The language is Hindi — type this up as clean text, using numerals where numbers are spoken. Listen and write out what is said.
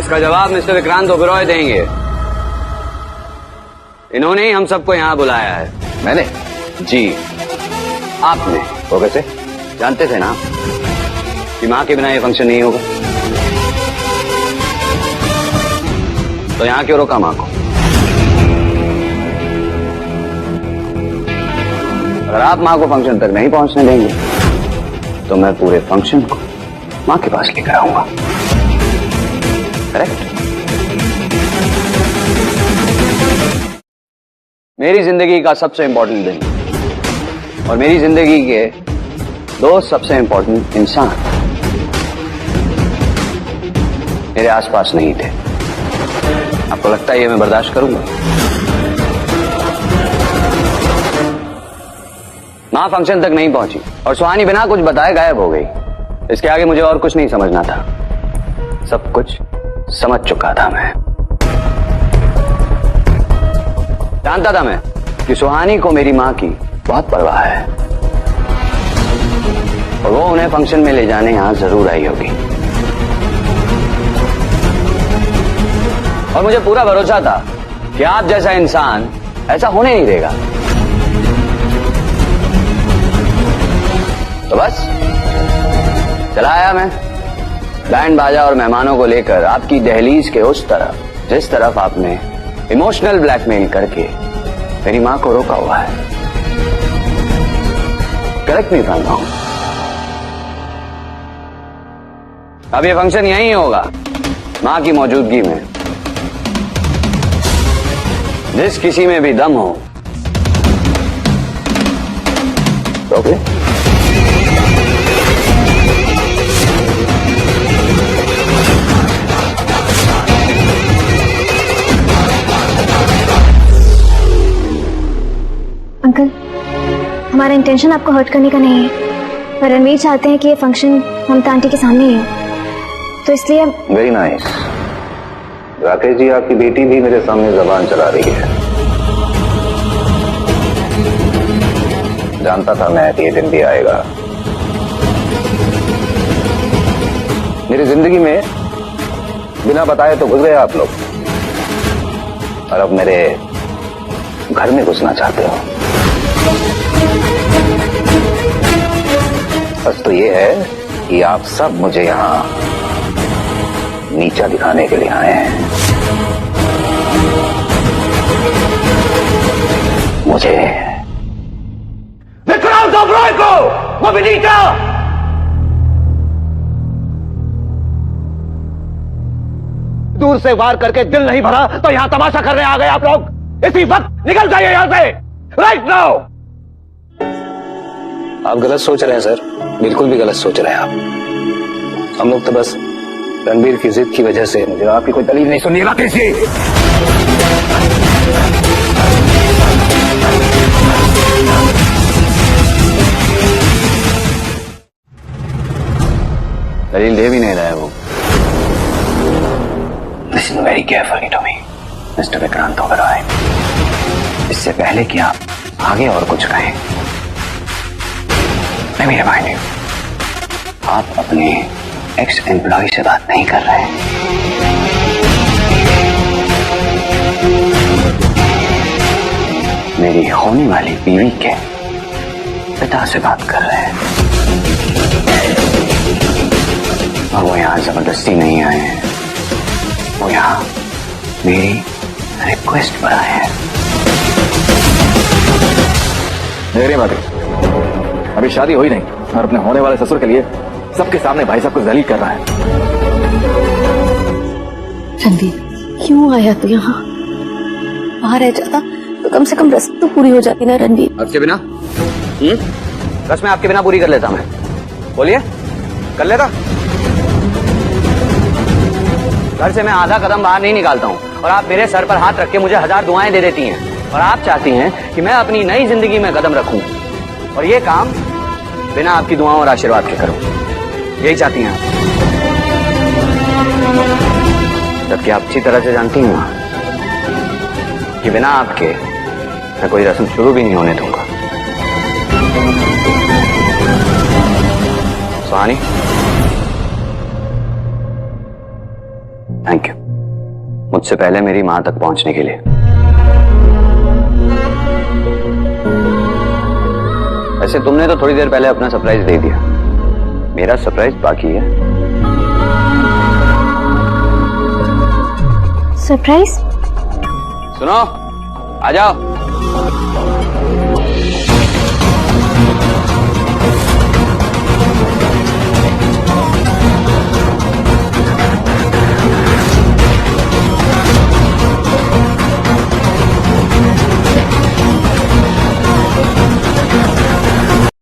इसका जवाब मिस्टर विक्रांत ओबेरॉय देंगे। इन्होंने ही हम सबको यहाँ बुलाया है। मैंने? जी आपने। वो कैसे? जानते थे ना कि माँ के बिना ये फंक्शन नहीं होगा, तो यहाँ क्यों रोका माँ को? अगर आप माँ को फंक्शन तक नहीं पहुंचने देंगे तो मैं पूरे फंक्शन को माँ के पास लेकर आऊंगा। करेक्ट? मेरी जिंदगी का सबसे इंपॉर्टेंट दिन और मेरी जिंदगी के दो सबसे इंपॉर्टेंट इंसान मेरे आसपास नहीं थे। आपको लगता है ये मैं बर्दाश्त करूंगा? मां फंक्शन तक नहीं पहुंची और सुहानी बिना कुछ बताए गायब हो गई। इसके आगे मुझे और कुछ नहीं समझना था, सब कुछ समझ चुका था मैं। जानता था मैं कि सुहानी को मेरी मां की बहुत परवाह है और वो उन्हें फंक्शन में ले जाने यहां जरूर आई होगी। और मुझे पूरा भरोसा था कि आप जैसा इंसान ऐसा होने नहीं देगा। तो बस चला आया मैं बैंड बाजा और मेहमानों को लेकर आपकी दहलीज के उस तरफ जिस तरफ आपने इमोशनल ब्लैकमेल करके मेरी मां को रोका हुआ है। करेक्ट नहीं जानता हूं? अब ये फंक्शन यहीं होगा मां की मौजूदगी में। जिस किसी में भी दम हो रोक ले। अंकल, हमारा इंटेंशन आपको हर्ट करने का नहीं है, पर रणवीर चाहते हैं कि ये फंक्शन ममता आंटी के सामने ही हो, तो इसलिए। Very nice. राकेश जी, आपकी बेटी भी मेरे सामने जबान चला रही है। जानता था मैं कि ये दिन भी आएगा। मेरी जिंदगी में बिना बताए तो घुस गए आप लोग और अब मेरे घर में घुसना चाहते हो। बस तो ये है कि आप सब मुझे यहां नीचा दिखाने के लिए आए हैं। मुझे विक्रांत ओबेरॉय को वो भी नीचा। दूर से वार करके दिल नहीं भरा तो यहां तमाशा करने आ गए आप लोग। इसी वक्त निकल जाइए यहां से, राइट नाउ। आप गलत सोच रहे हैं सर, बिल्कुल भी गलत सोच रहे हैं आप। हम लोग तो बस रणवीर की जिद की वजह से। मुझे आपकी कोई दलील नहीं सुननी राकेश जी। दलील दे भी नहीं रहा है वो। Listen very carefully to me, mister Vikrant Oberoi. इससे पहले कि आप आगे और कुछ कहें, let me remind you, आप अपने एक्स एम्प्लॉय से बात नहीं कर रहे हैं। मेरी होने वाली बीवी के पिता से बात कर रहे हैं। और वो यहां जबरदस्ती नहीं आए हैं, वो यहां मेरी रिक्वेस्ट पर आए हैं। मेरी बात अभी शादी हुई नहीं और अपने होने वाले ससुर के लिए सबके सामने भाई साहब को जलील कर रहा है। रणवीर, क्यों आया तू यहाँ? वहां रह जाता तो कम से कम रस्म तो पूरी हो जाती ना रणवीर। आपके बिना रस्में आपके बिना पूरी कर लेता मैं। बोलिए, कर लेता। घर से मैं आधा कदम बाहर नहीं निकालता हूँ और आप मेरे सर पर हाथ रख के मुझे 1000 दुआएं दे देती हैं और आप चाहती हैं कि मैं अपनी नई जिंदगी में कदम रखूं और ये काम बिना आपकी दुआओं और आशीर्वाद के करूं। यही चाहती हैं आप, जबकि आप अच्छी तरह से जानती हैं कि बिना आपके मैं कोई रस्म शुरू भी नहीं होने दूंगा। सुहानी, थैंक यू, मुझसे पहले मेरी मां तक पहुंचने के लिए। वैसे तुमने तो थोड़ी देर पहले अपना सरप्राइज दे दिया, मेरा सरप्राइज बाकी है। सरप्राइज? सुनो, आ जाओ।